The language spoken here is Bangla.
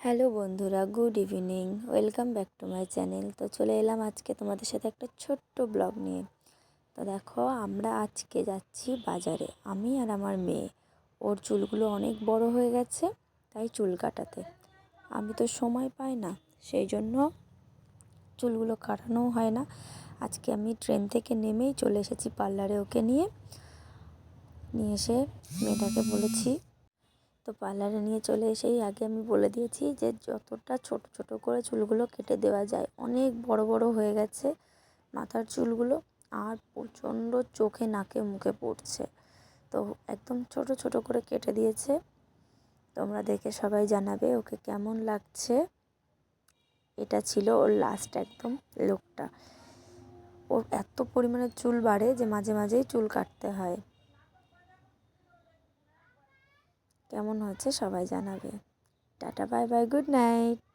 হ্যালো বন্ধুরা, good evening. Welcome back to my channel. তো চলে এলাম আজকে তোমাদের সাথে একটা ছোট্ট ব্লগ নিয়ে। তো দেখো, আমরা আজকে যাচ্ছি বাজারে, আমি আর আমার মেয়ে। ওর চুলগুলো অনেক বড় হয়ে গেছে, তাই চুল কাটাতে। আমি তো সময় পাই না, সেই জন্য চুলগুলো কাটানোও হয় না। আজকে আমি ট্রেন থেকে নেমেই চলে এসেছি পার্লারে ওকে নিয়ে এসে মেয়েটাকে বলেছি। তো পার্লারে নিয়ে চলে এসেই আগে আমি বলে দিয়েছি যে যতটা ছোট ছোট করে চুলগুলো কেটে দেওয়া যায়। অনেক বড় বড় হয়ে গেছে মাথার চুলগুলো, আর প্রচণ্ড চোখে নাকে মুখে পড়ছে। তো একদম ছোট ছোট করে কেটে দিয়েছে। তোমরা দেখে সবাই জানাবে ওকে কেমন লাগছে। এটা ছিল ওর লাস্ট একদম লুকটা। ওর এত পরিমাণে চুল বাড়ে যে মাঝে মাঝেই চুল কাটতে হয়। কেমন হয়েছে সবাই জানাবে। Tata, bye bye, good night.